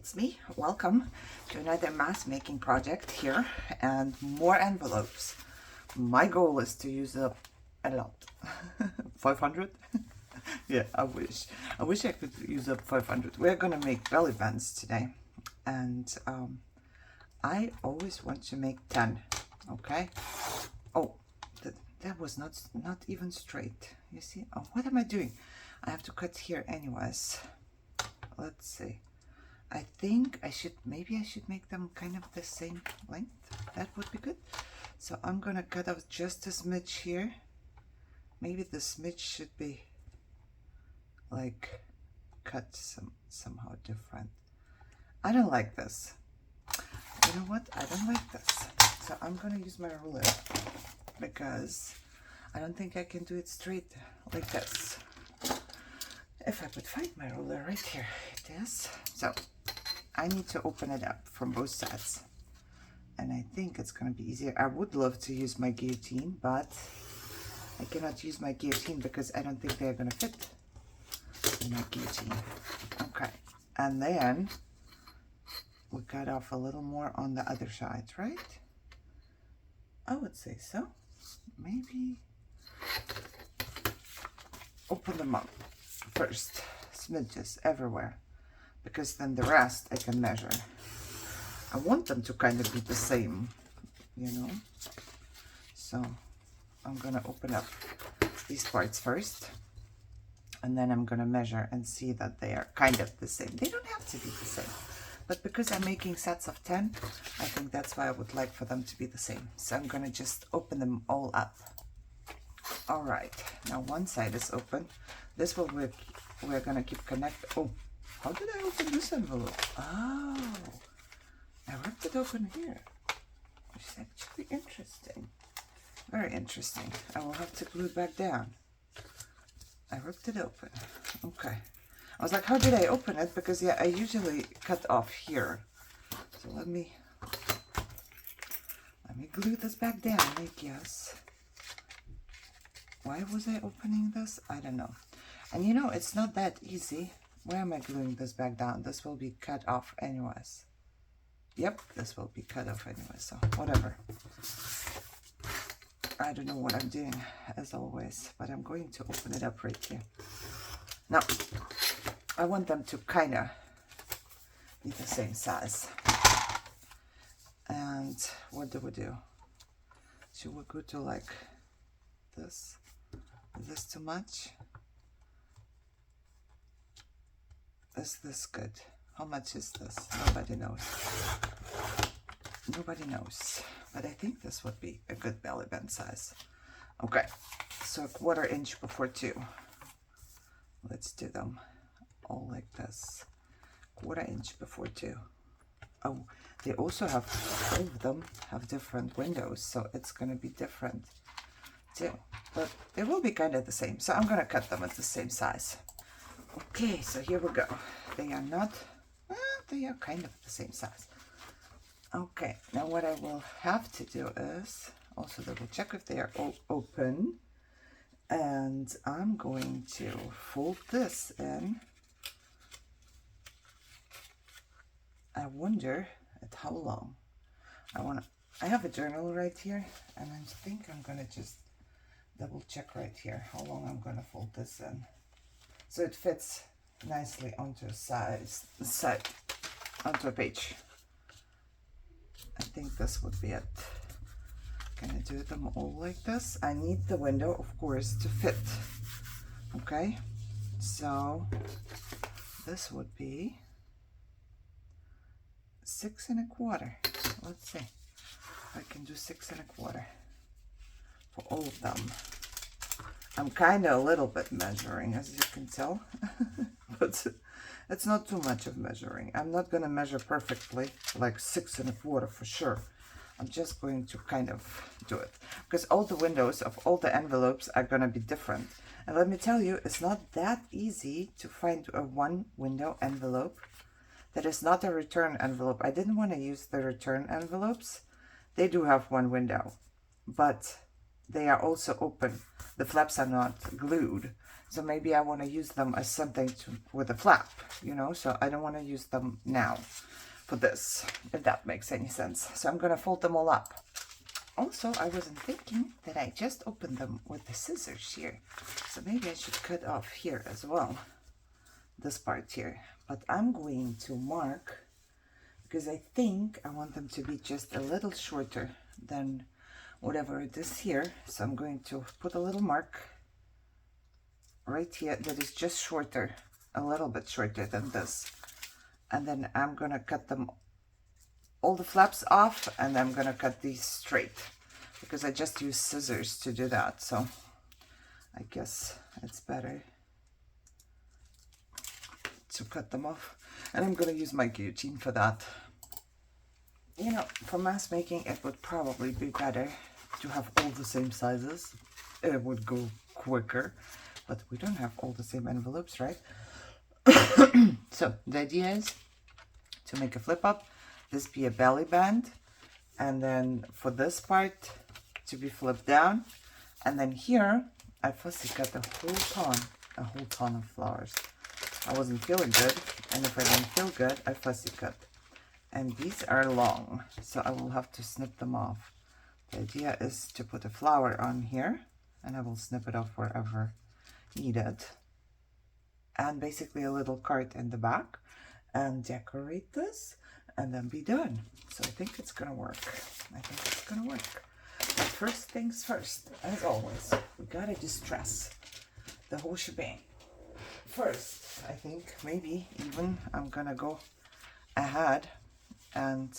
it's me. Welcome to another mask making project here and more envelopes. My goal is to use up a lot. 500? Yeah, I wish I could use up 500. We're gonna make belly bands today, and I always want to make 10. Okay. Oh, that was not even straight. You see? Oh, what am I doing? I have to cut here anyways. Let's see. I think maybe I should make them kind of the same length. That would be good. So I'm gonna cut off just a smidge here. Maybe the smidge should be like cut somehow different. I don't like this. You know what? I don't like this. So I'm gonna use my ruler because I don't think I can do it straight like this. If I could find my ruler right here, it is. So I need to open it up from both sides, and I think it's going to be easier. I would love to use my guillotine, but I cannot use my guillotine because I don't think they're going to fit in my guillotine. Okay, and then we cut off a little more on the other side, right? I would say so. Maybe open them up first, smidges everywhere, because then the rest I can measure. I want them to kind of be the same, you know. So I'm gonna open up these parts first, and then I'm gonna measure and see that they are kind of the same. They don't have to be the same, but because I'm making sets of 10, I think that's why I would like for them to be the same. So I'm gonna just open them all up. All right, now one side is open. This will work. We're gonna keep connect. Oh, how did I open this envelope? Oh, I ripped it open here. It's actually interesting. Very interesting. I will have to glue it back down. I ripped it open. Okay. I was like, how did I open it? Because yeah, I usually cut off here. So let me glue this back down, I guess. Why was I opening this? I don't know. And you know, it's not that easy. Where am I gluing this back down? This will be cut off anyways. Yep, this will be cut off anyway, so whatever. I don't know what I'm doing, as always, but I'm going to open it up right here. Now, I want them to kind of be the same size. And what do we do? Should we go to like this? Is this too much? Is this good? How much is this? Nobody knows. Nobody knows. But I think this would be a good belly band size. Okay, so 1/4 inch before 2. Let's do them all like this. 1/4 inch before 2. Oh, they also have, all of them have different windows, so it's going to be different too. But they will be kind of the same, so I'm going to cut them at the same size. Okay, so here we go. They are not, they are kind of the same size. Okay, now what I will have to do is also double check if they are all open. And I'm going to fold this in. I wonder at how long. I have a journal right here, and I think I'm gonna just double check right here how long I'm gonna fold this in. So it fits nicely onto a side, onto a page. I think this would be it. Can I do them all like this? I need the window, of course, to fit. Okay, so this would be 6 1/4. Let's see. I can do 6 1/4 for all of them. I'm kind of a little bit measuring, as you can tell, but it's not too much of measuring. I'm not going to measure perfectly, like 6 1/4 for sure. I'm just going to kind of do it, because all the windows of all the envelopes are going to be different. And let me tell you, it's not that easy to find a 1 window envelope that is not a return envelope. I didn't want to use the return envelopes. They do have 1 window, but they are also open. The flaps are not glued, So maybe I want to use them as something with a flap, you know, so I don't want to use them now for this, if that makes any sense. So I'm going to fold them all up. Also, I wasn't thinking that I just opened them with the scissors here. So maybe I should cut off here as well, this part here. But I'm going to mark, because I think I want them to be just a little shorter than whatever it is here. So I'm going to put a little mark right here that is just shorter, a little bit shorter than this. And then I'm going to cut them all the flaps off, and I'm gonna cut these straight because I just use scissors to do that, so I guess it's better to cut them off. And I'm gonna use my guillotine for that. You know, for mass making it would probably be better to have all the same sizes. It would go quicker, but we don't have all the same envelopes, right? So the idea is to make a flip up, this be a belly band, and then for this part to be flipped down, and then here I fussy cut a whole ton of flowers. I wasn't feeling good, and if I didn't feel good, I fussy cut. And these are long, so I will have to snip them off. The idea is to put a flower on here, and I will snip it off wherever needed, and basically a little card in the back, and decorate this, and then be done. So I think it's gonna work. But first things first, as always, we gotta distress the whole shebang. First, I think maybe even I'm gonna go ahead, and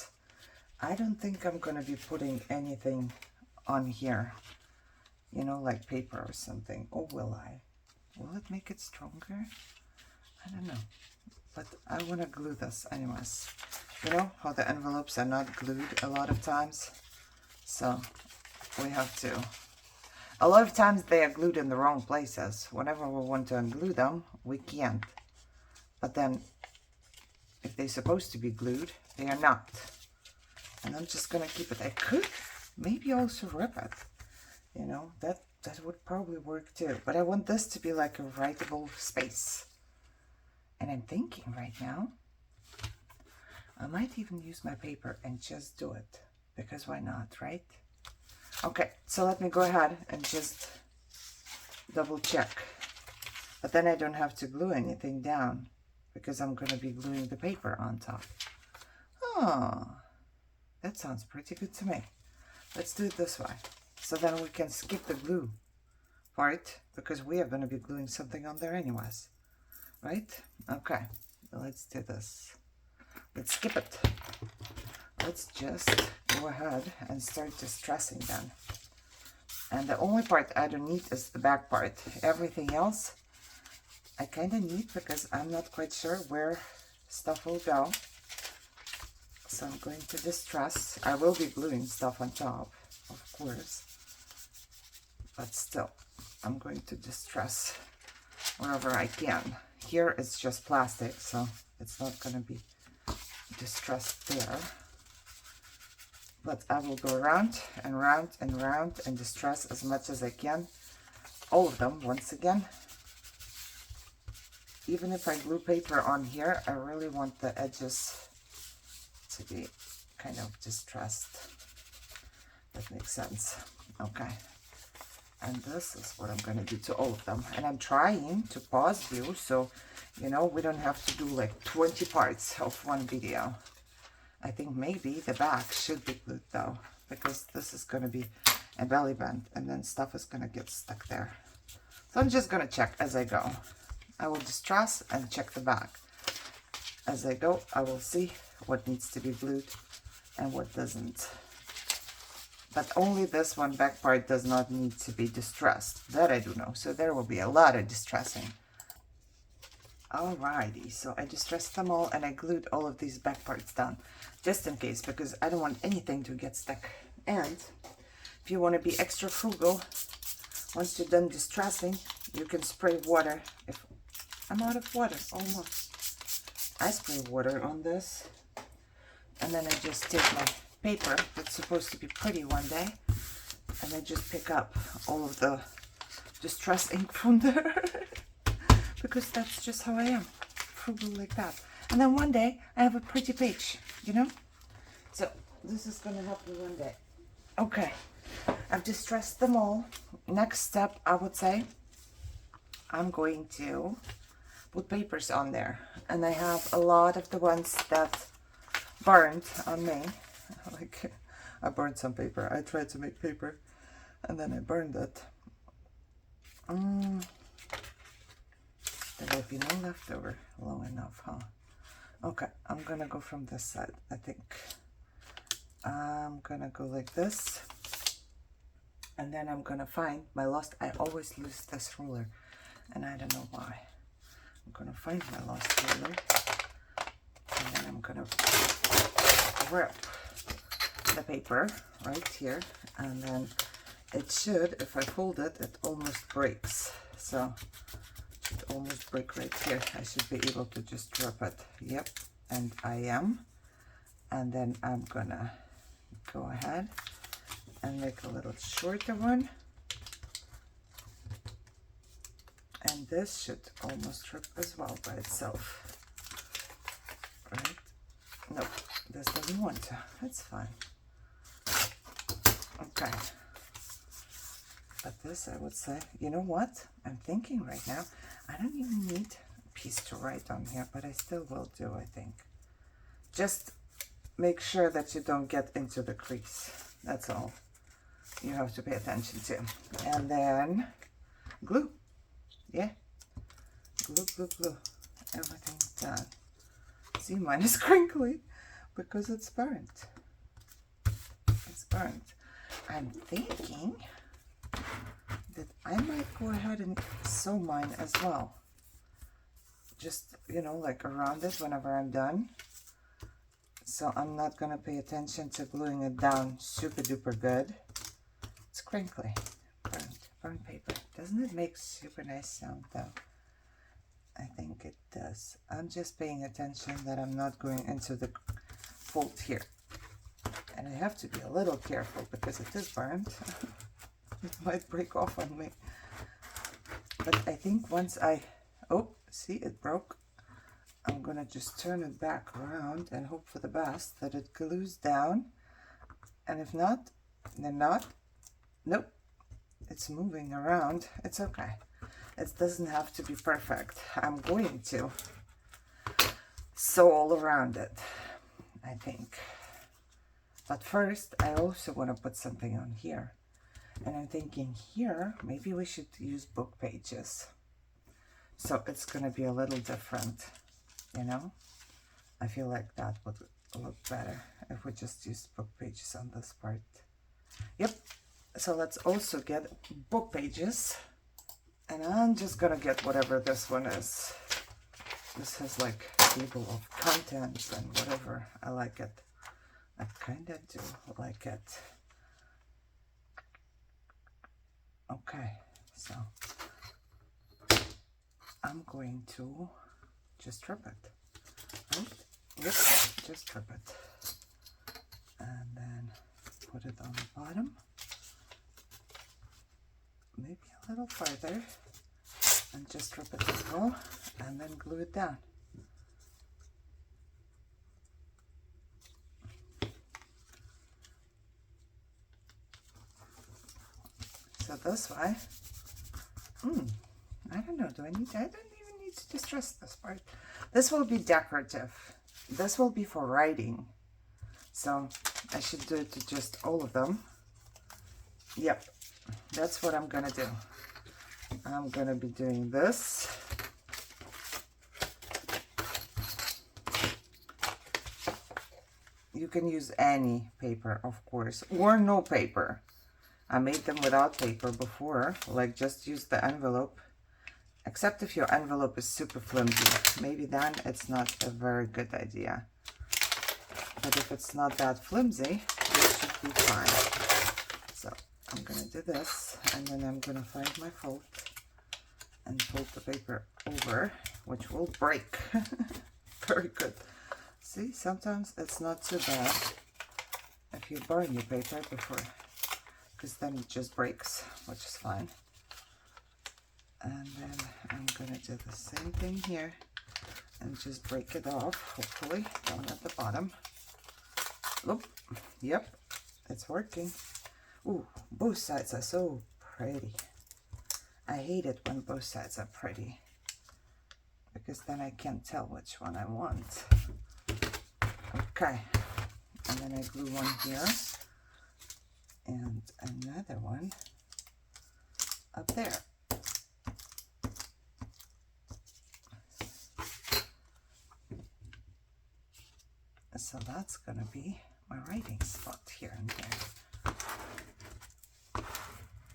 I don't think I'm gonna be putting anything on here, you know, like paper or something. Or will I? Will it make it stronger? I don't know. But I want to glue this anyways. You know how the envelopes are not glued a lot of times? So we have to. A lot of times they are glued in the wrong places. Whenever we want to unglue them, we can't. But then, if they're supposed to be glued, they are not. And I'm just going to keep it. I could maybe also rip it. You know, that would probably work too. But I want this to be like a writable space. And I'm thinking right now, I might even use my paper and just do it. Because why not, right? Okay, so let me go ahead and just double check. But then I don't have to glue anything down, because I'm going to be gluing the paper on top. Oh, that sounds pretty good to me. Let's do it this way. So then we can skip the glue part, because we are going to be gluing something on there anyways. Right? Okay, let's do this. Let's skip it. Let's just go ahead and start distressing them. And the only part I don't need is the back part. Everything else I kind of need, because I'm not quite sure where stuff will go. So I'm going to distress. I will be gluing stuff on top, of course. But still, I'm going to distress wherever I can. Here it's just plastic, so it's not going to be distressed there. But I will go around and round and round and distress as much as I can. All of them, once again. Even if I glue paper on here, I really want the edges to be kind of distressed. That makes sense. Okay. And this is what I'm going to do to all of them. And I'm trying to pause view, so, you know, we don't have to do like 20 parts of one video. I think maybe the back should be glued though, because this is going to be a belly band, and then stuff is going to get stuck there. So I'm just going to check as I go. I will distress and check the back. As I go, I will see what needs to be glued and what doesn't. But only this one back part does not need to be distressed. That I do know. So there will be a lot of distressing. Alrighty, so I distressed them all and I glued all of these back parts down. Just in case, because I don't want anything to get stuck. And if you want to be extra frugal, once you're done distressing, you can spray water. If I'm out of water, almost. I spray water on this. And then I just take my paper that's supposed to be pretty one day, and I just pick up all of the distress ink from there. because that's just how I am, frugal like that. And then one day I have a pretty page, you know? So this is gonna happen one day. Okay, I've distressed them all. Next step, I would say, I'm going to put papers on there. And I have a lot of the ones that burned on me. Like, I burned some paper. I tried to make paper and then I burned it. There will be no leftover long enough, huh? Okay, I'm gonna go from this side, I think. I'm gonna go like this. And then I'm gonna find my lost, I always lose this ruler. And I don't know why. I'm gonna find my lost ruler. And then I'm gonna rip the paper right here. And then it should, if I fold it, it almost breaks. So it should almost break right here. I should be able to just rip it. Yep, and I am. And then I'm gonna go ahead and make a little shorter one. And this should almost rip as well by itself. Right? No, this doesn't want to. It's fine. Okay. But this, I would say, you know what? I'm thinking right now, I don't even need a piece to write on here, but I still will do, I think. Just make sure that you don't get into the crease. That's all you have to pay attention to. And then glue. Yeah. Glue, glue, glue. Everything's done. See, mine is crinkly because it's burnt. It's burnt. I'm thinking that I might go ahead and sew mine as well. Just, you know, like around it whenever I'm done. So I'm not gonna pay attention to gluing it down super duper good. It's crinkly. Burnt paper. Doesn't it make super nice sound though? I think it does. I'm just paying attention that I'm not going into the fold here. And I have to be a little careful because it is burnt. It might break off on me. But I think once oh, see, it broke. I'm gonna just turn it back around and hope for the best that it glues down. And if not, then not. Nope, it's moving around. It's okay. It doesn't have to be perfect. I'm going to sew all around it, I think. But first, I also want to put something on here. And I'm thinking here, maybe we should use book pages. So it's going to be a little different, you know? I feel like that would look better if we just used book pages on this part. Yep. So let's also get book pages. And I'm just going to get whatever this one is. This has like table of contents and whatever. I like it. I kind of do like it. Okay, so I'm going to just rip it, right? Yep, just rip it. And then put it on the bottom. Maybe a little further. And just rip it as well. And then glue it down. So this way, I don't know, I don't even need to distress this part. This will be decorative. This will be for writing. So I should do it to just all of them. Yep, that's what I'm gonna do. I'm gonna be doing this. You can use any paper, of course, or no paper. I made them without paper before, like just use the envelope. Except if your envelope is super flimsy. Maybe then it's not a very good idea. But if it's not that flimsy, it should be fine. So I'm gonna do this, and then I'm gonna find my fold and fold the paper over, which will break. Very good. See, sometimes it's not too bad if you burn your paper before, because then it just breaks, which is fine. And then I'm gonna do the same thing here and just break it off, hopefully, down at the bottom. Look, yep, it's working. Ooh, both sides are so pretty. I hate it when both sides are pretty, because then I can't tell which one I want. Okay, and then I glue one here and another one up there. So that's gonna be my writing spot here and there.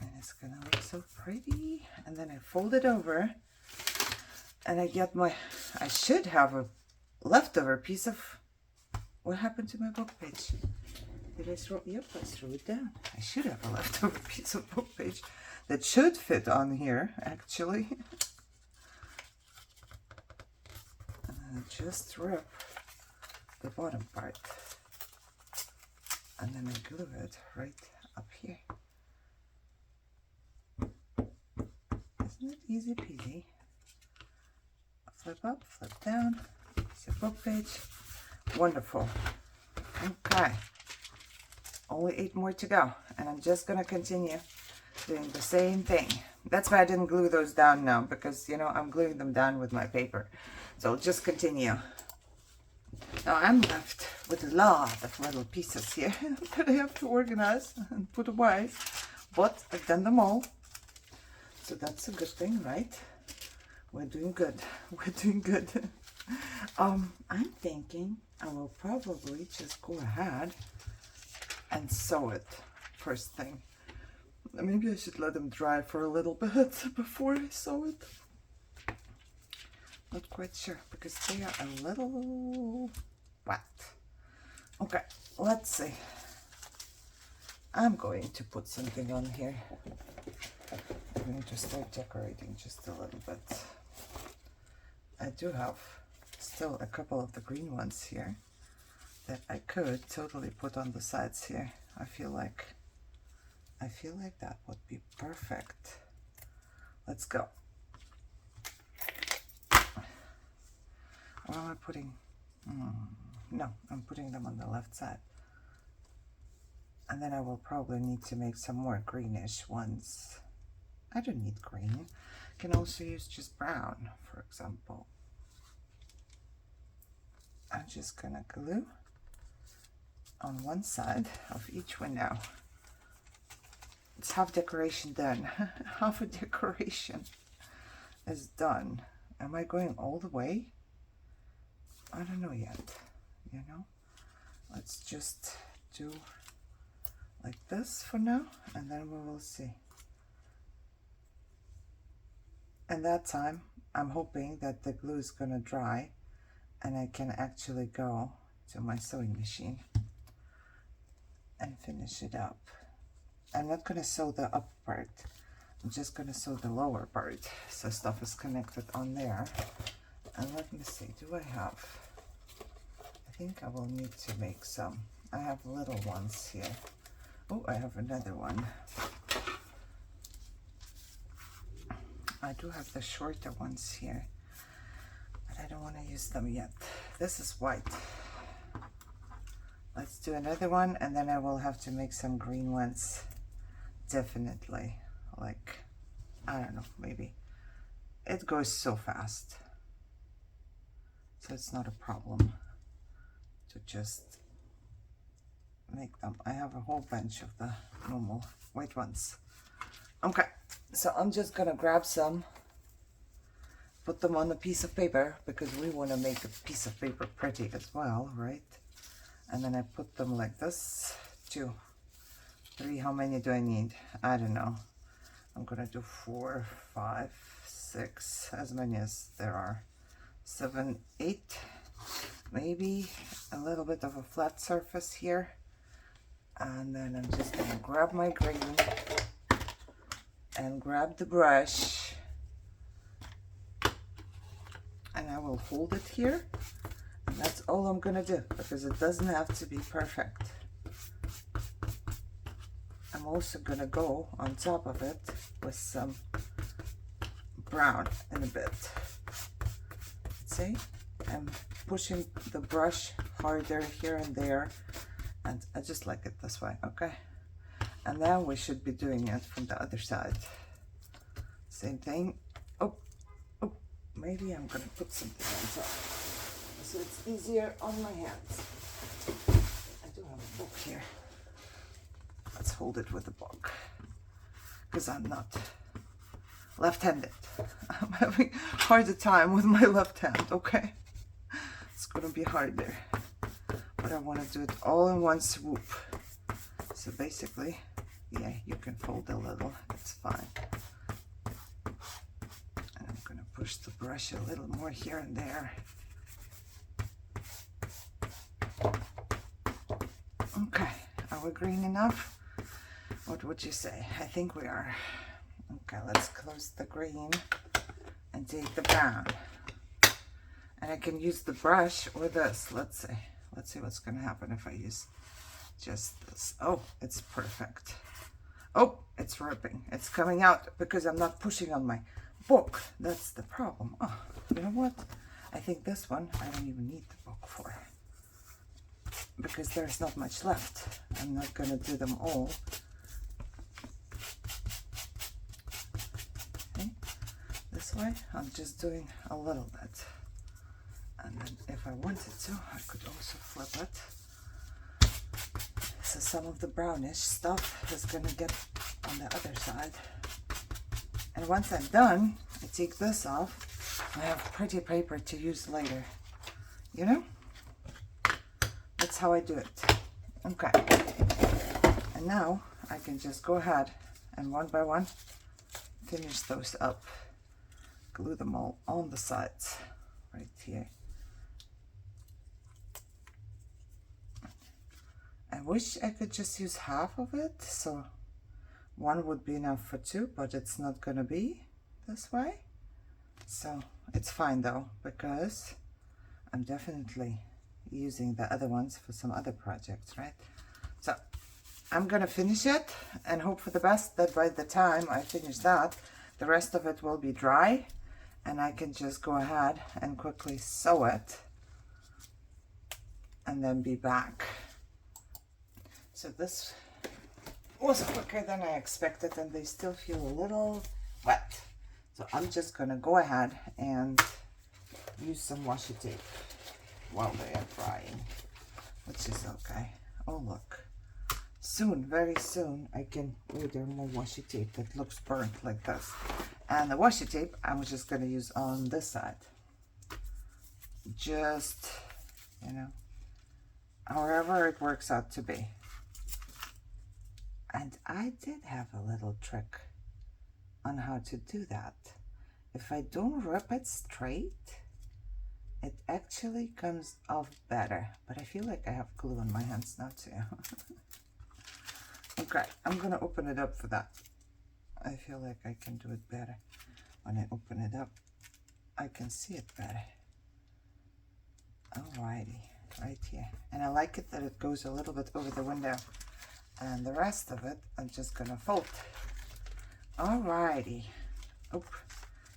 And it's gonna look so pretty. And then I fold it over and I get my, I should have a leftover piece of, what happened to my book page? Did I throw, yep, I threw it down. I should have a leftover piece of book page that should fit on here, actually. And then I just rip the bottom part. And then I glue it right up here. Isn't it easy peasy? Flip up, flip down. It's a book page. Wonderful. Okay. Only 8 more to go. And I'm just going to continue doing the same thing. That's why I didn't glue those down now, because, you know, I'm gluing them down with my paper. So I'll just continue. Now I'm left with a lot of little pieces here that I have to organize and put away. But I've done them all. So that's a good thing, right? We're doing good. We're doing good. I'm thinking I will probably just go ahead and sew it first thing. Maybe I should let them dry for a little bit before I sew it. Not quite sure, because they are a little wet. Okay, let's see. I'm going to put something on here. I'm going to start decorating just a little bit. I do have still a couple of the green ones here that I could totally put on the sides here. I feel like that would be perfect. Let's go. Where am I putting? No, I'm putting them on the left side. And then I will probably need to make some more greenish ones. I don't need green. I can also use just brown, for example. I'm just gonna glue on one side of each one now. It's half decoration done. Half a decoration is done. Am I going all the way? I don't know yet, you know. Let's just do like this for now, and then we will see. And that time, I'm hoping that the glue is gonna dry and I can actually go to my sewing machine and finish it up. I'm not gonna sew the up part. I'm just gonna sew the lower part, so stuff is connected on there. And let me see, do I have? I think I will need to make some. I have little ones here. Oh, I have another one. I do have the shorter ones here, but I don't want to use them yet. This is white. Let's do another one, and then I will have to make some green ones. Definitely. Like, I don't know, maybe. It goes so fast. So it's not a problem to just make them. I have a whole bunch of the normal white ones. Okay, so I'm just gonna grab some, put them on a piece of paper, because we want to make a piece of paper pretty as well, right? And then I put them like this. 2, 3, how many do I need? I don't know. I'm gonna do 4, 5, 6, as many as there are. 7, 8, maybe a little bit of a flat surface here. And then I'm just gonna grab my green and grab the brush, and I will hold it here, and that's all I'm gonna do, because it doesn't have to be perfect. I'm also gonna go on top of it with some brown in a bit. See, I'm pushing the brush harder here and there, and I just like it this way. Okay, and then we should be doing it from the other side. Same thing. Oh, oh, maybe I'm gonna put something on top so it's easier on my hands. I do have a book here. Let's hold it with the book, because I'm not left-handed. I'm having a harder time with my left hand, okay? It's gonna be harder. But I want to do it all in one swoop. So basically, yeah, you can fold a little, it's fine. And I'm gonna push the brush a little more here and there. Okay, are we green enough? What would you say? I think we are. Okay, let's close the green and take the brown. And I can use the brush or this. Let's see what's gonna happen if I use just this. Oh, it's perfect. Oh, it's ripping. It's coming out because I'm not pushing on my book. That's the problem. Oh, you know what? I think this one I don't even need the book for, because there's not much left. I'm not gonna do them all. Okay. This way, I'm just doing a little bit. And then if I wanted to, I could also flip it. So some of the brownish stuff is gonna get on the other side. And once I'm done, I take this off. I have pretty paper to use later. You know? That's how I do it. Okay. And now I can just go ahead and one by one finish those up. Glue them all on the sides right here. I wish I could just use half of it, so one would be enough for two, but it's not gonna be this way. So it's fine though, because I'm definitely using the other ones for some other projects, right? So I'm gonna finish it and hope for the best that by the time I finish that, the rest of it will be dry and I can just go ahead and quickly sew it and then be back. So this was quicker than I expected, and they still feel a little wet. So I'm just gonna go ahead and use some washi tape while they are drying, which is okay. Oh look, soon, very soon, I can order more washi tape that looks burnt like this. And the washi tape, I'm just gonna use on this side. Just, you know, however it works out to be. And I did have a little trick on how to do that. If I don't rip it straight, it actually comes off better. But I feel like I have glue on my hands now too. Okay, I'm gonna open it up for that. I feel like I can do it better. When I open it up, I can see it better. Alrighty, right here. And I like it that it goes a little bit over the window. And the rest of it, I'm just gonna fold. Alrighty. Oh,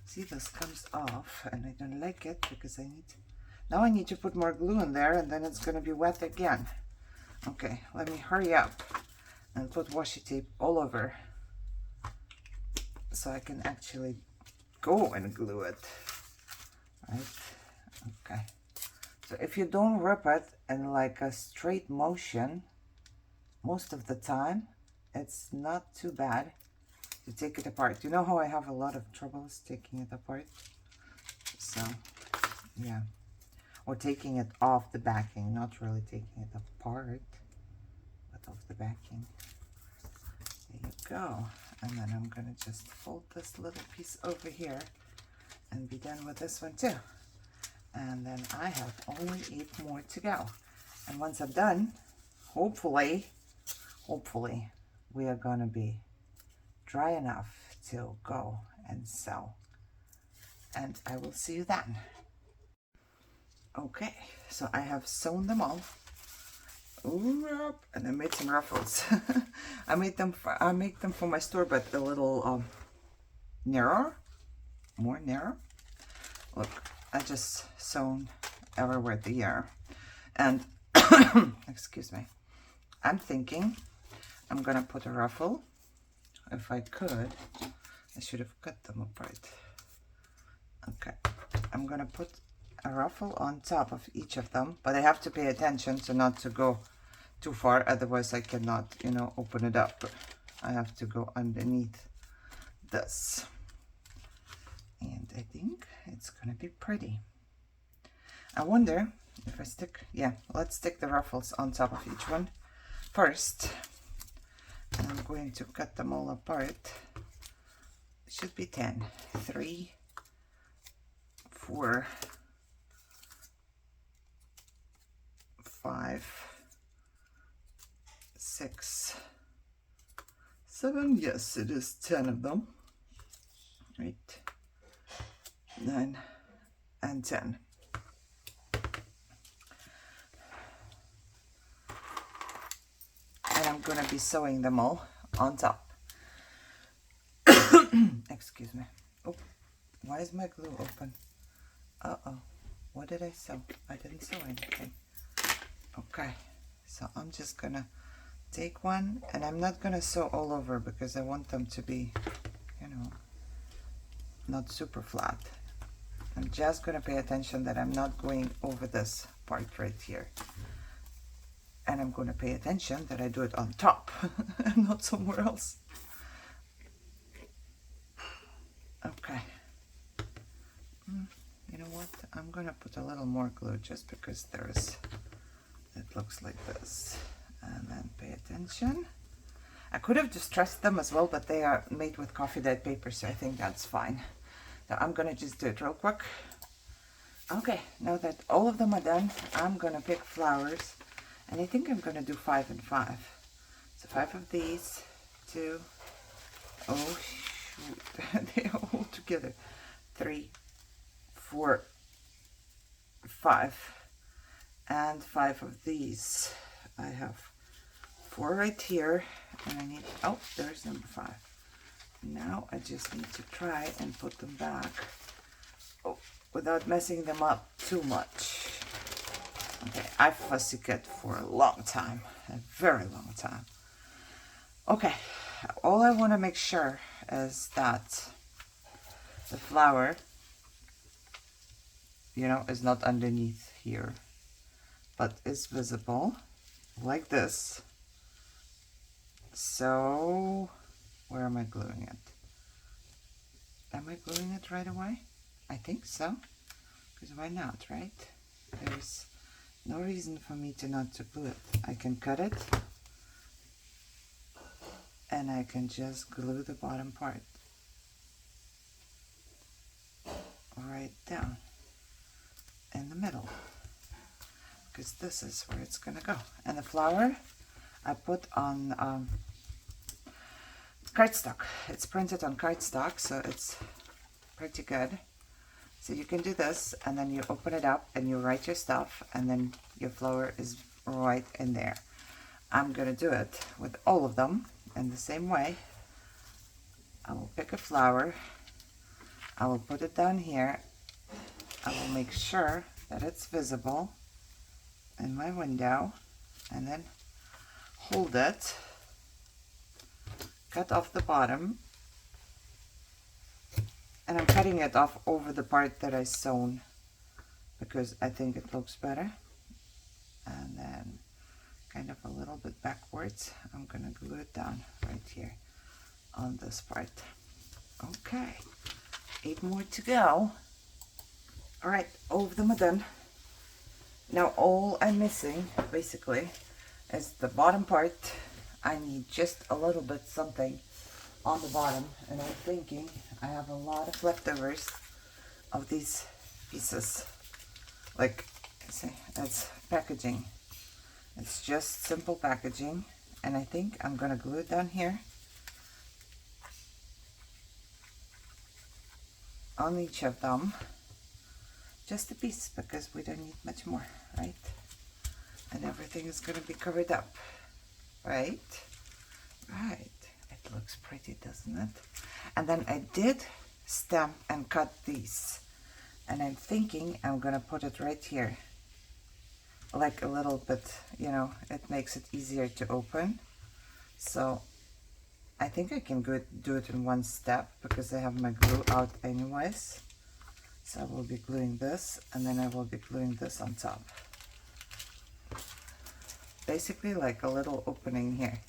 see, this comes off and I don't like it because now I need to put more glue in there and then it's gonna be wet again. Okay, let me hurry up and put washi tape all over so I can actually go and glue it. Right? Okay. So if you don't rip it in like a straight motion, most of the time, it's not too bad to take it apart. You know how I have a lot of troubles taking it apart? So, yeah. Or taking it off the backing, not really taking it apart, but off the backing. There you go. And then I'm gonna just fold this little piece over here and be done with this one too. And then I have only 8 more to go. And once I'm done, hopefully we are gonna be dry enough to go and sew. And I will see you then. Okay, so I have sewn them all. Ooh, and I made some ruffles. I make them for my store, but a little narrower. more narrow. Look, I just sewn everywhere the ear. And, excuse me, I'm thinking I'm gonna put a ruffle. If I could, I should have cut them apart. Okay, I'm gonna put a ruffle on top of each of them, but I have to pay attention to not to go too far, otherwise I cannot, you know, open it up. I have to go underneath this. And I think it's gonna be pretty. I wonder if I stick, yeah, let's stick the ruffles on top of each one first. And I'm going to cut them all apart. It should be 10. 3, 4, 5, 6, 7. Yes, it is 10 of them. 8, 9, and 10. And I'm gonna be sewing them all on top. Excuse me. Oh, why is my glue open? Uh-oh. What did I sew? I didn't sew anything. Okay, so I'm just gonna take one, and I'm not gonna sew all over because I want them to be, you know, not super flat. I'm just gonna pay attention that I'm not going over this part right here. And I'm gonna pay attention that I do it on top and not somewhere else. Okay. You know what? I'm gonna put a little more glue just because it looks like this. And then pay attention. I could have distressed them as well, but they are made with coffee dyed paper, so I think that's fine. So I'm gonna just do it real quick. Okay, now that all of them are done, I'm gonna pick flowers, and I think I'm gonna do 5 and 5. So 5 of these, 2, oh shoot, they are all together. 3, 4, 5, and 5 of these. I have 4 right here, and I need, oh, there's number 5. Now I just need to try and put them back, oh, without messing them up too much. Okay, I've fussy cut for a long time, a very long time. Okay, all I want to make sure is that the flower, you know, is not underneath here, but is visible like this. So where am I gluing it? Am I gluing it right away? I think so, because why not, right? There's no reason for me to not to glue it. I can cut it, and I can just glue the bottom part right down in the middle, because this is where it's gonna go. And the flower I put on cardstock. It's printed on cardstock, so it's pretty good. So you can do this, and then you open it up and you write your stuff, and then your flower is right in there. I'm gonna do it with all of them in the same way. I will pick a flower, I will put it down here, I will make sure that it's visible in my window, and then hold it, cut off the bottom, and I'm cutting it off over the part that I sewn because I think it looks better. And then kind of a little bit backwards, I'm gonna glue it down right here on this part. Okay, 8 more to go. All right, all of them are done. Now all I'm missing basically is the bottom part. I need just a little bit something on the bottom, and I'm thinking I have a lot of leftovers of these pieces. Like, see, it's packaging. It's just simple packaging, and I think I'm gonna glue it down here on each of them. Just a piece, because we don't need much more, right? And everything is gonna be covered up, right? Right. It looks pretty, doesn't it? And then I did stamp and cut these. And I'm thinking I'm gonna put it right here. Like a little bit, you know, it makes it easier to open. So I think I can do it in one step because I have my glue out anyways. So I will be gluing this and then I will be gluing this on top. Basically like a little opening here.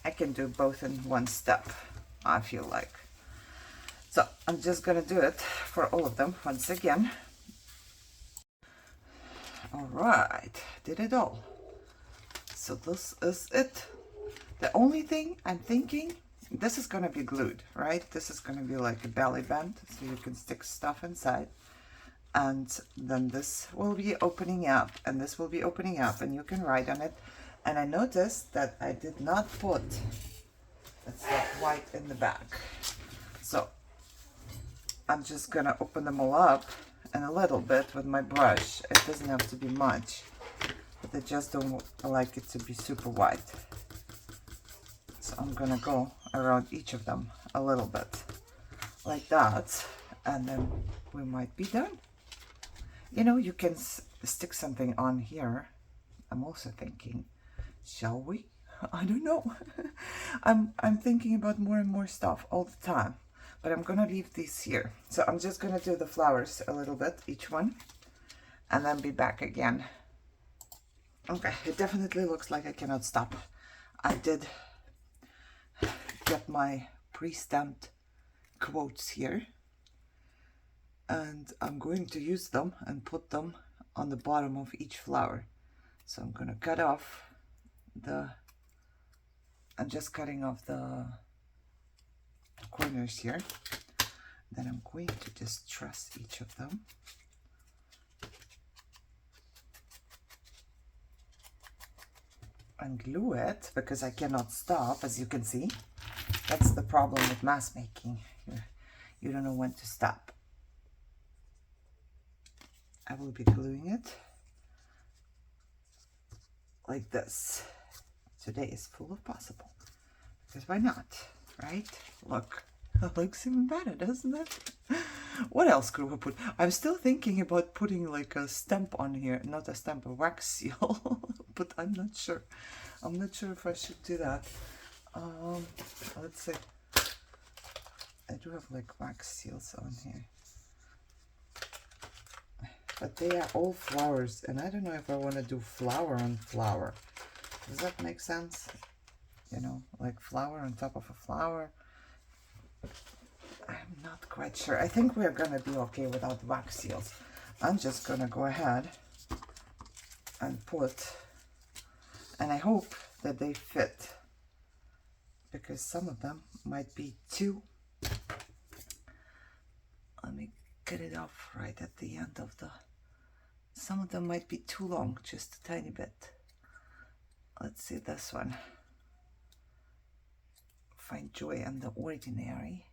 I can do both in one step, I feel like. So I'm just gonna do it for all of them once again. All right, did it all. So this is it. The only thing I'm thinking, this is gonna be glued, right? This is gonna be like a belly band, so you can stick stuff inside. And then this will be opening up, and this will be opening up, and you can write on it. And I noticed that I did not put that white in the back. So I'm just gonna open them all up and a little bit with my brush. It doesn't have to be much, but I just don't like it to be super white. So I'm gonna go around each of them a little bit like that, and then we might be done. You know, you can stick something on here. I'm also thinking, shall we? I don't know. I'm thinking about more and more stuff all the time, but I'm gonna leave these here. So I'm just gonna do the flowers a little bit, each one, and then be back again. Okay, it definitely looks like I cannot stop. I did get my pre-stamped quotes here, and I'm going to use them and put them on the bottom of each flower. So I'm gonna cut off I'm just cutting off the corners here. Then I'm going to just truss each of them. And glue it because I cannot stop, as you can see. That's the problem with mask making. You don't know when to stop. I will be gluing it like this. Today is full of possible. Because why not, right? Look, it looks even better, doesn't it? What else could we put? I'm still thinking about putting like a stamp on here. Not a stamp, a wax seal. But I'm not sure. I'm not sure if I should do that. Let's see. I do have like wax seals on here. But they are all flowers. And I don't know if I want to do flower on flower. Does that make sense? You know, like flower on top of a flower. I'm not quite sure. I think we're gonna be okay without wax seals. I'm just gonna go ahead and put, and I hope that they fit, because some of them might be too, let me get it off right at the end of the, some of them might be too long, just a tiny bit. Let's see this one. Find joy in the ordinary.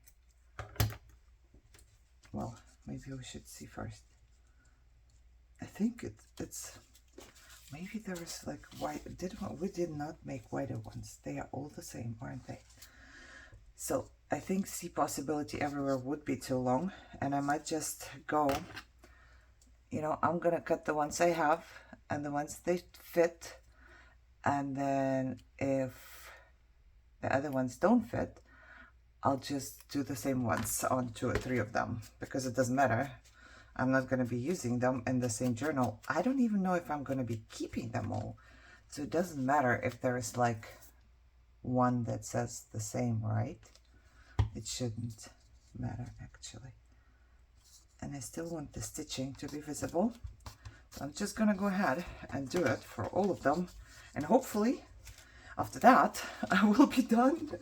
Well, maybe we should see first. I think it's maybe there is like white. We did not make whiter ones. They are all the same, aren't they? So I think see possibility everywhere would be too long, and I might just go, you know, I'm gonna cut the ones I have and the ones they fit, and then if the other ones don't fit, I'll just do the same ones on 2 or 3 of them, because it doesn't matter. I'm not going to be using them in the same journal. I don't even know if I'm going to be keeping them all. So it doesn't matter if there is like one that says the same, right? It shouldn't matter actually. And I still want the stitching to be visible. So I'm just going to go ahead and do it for all of them. And hopefully after that I will be done.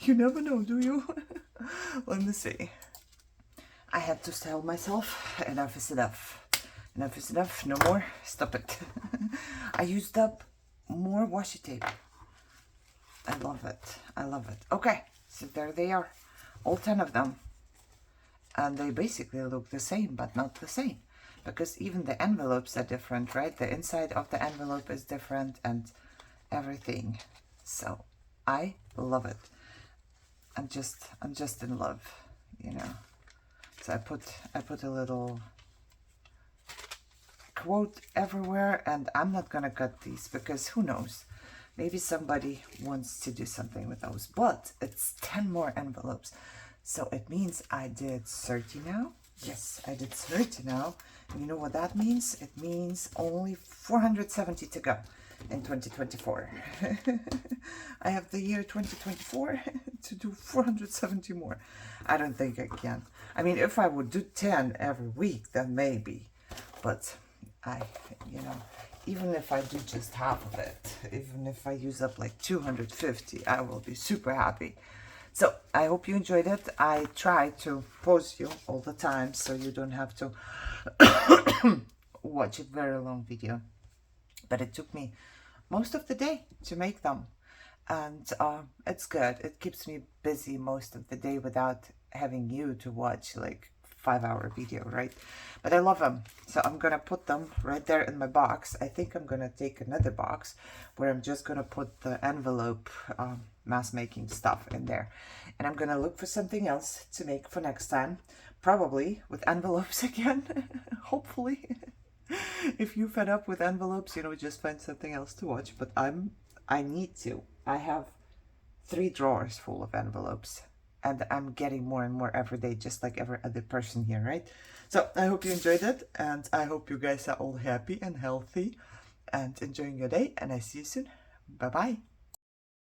You never know, do you? Let me see. I had to tell myself, enough is enough. Enough is enough, no more, stop it. I used up more washi tape. I love it, I love it. Okay, so there they are, all 10 of them. And they basically look the same, but not the same. Because even the envelopes are different, right? The inside of the envelope is different and everything. So I love it. I'm just in love. you know. So I put a little quote everywhere, and I'm not gonna cut these because who knows, maybe somebody wants to do something with those. But it's 10 more envelopes, so it means I did 30 now. Yes, I did 30 now. And you know what that means? It means only 470 to go in 2024. I have the year 2024 to do 470 more. I don't think I can. I mean, if I would do 10 every week, then maybe. But you know, even if I do just half of it, even if I use up like 250, I will be super happy. So I hope you enjoyed it. I try to pause you all the time so you don't have to watch a very long video. But it took me most of the day to make them. And it's good. It keeps me busy most of the day without having you to watch like 5-hour video, right? But I love them, so I'm gonna put them right there in my box. I think I'm gonna take another box where I'm just gonna put the envelope mass making stuff in there, and I'm gonna look for something else to make for next time, probably with envelopes again. Hopefully. If you're fed up with envelopes, you know, just find something else to watch. But I need to. I have 3 drawers full of envelopes, and I'm getting more and more every day, just like every other person here, right? So I hope you enjoyed it, and I hope you guys are all happy and healthy and enjoying your day, and I see you soon. Bye-bye.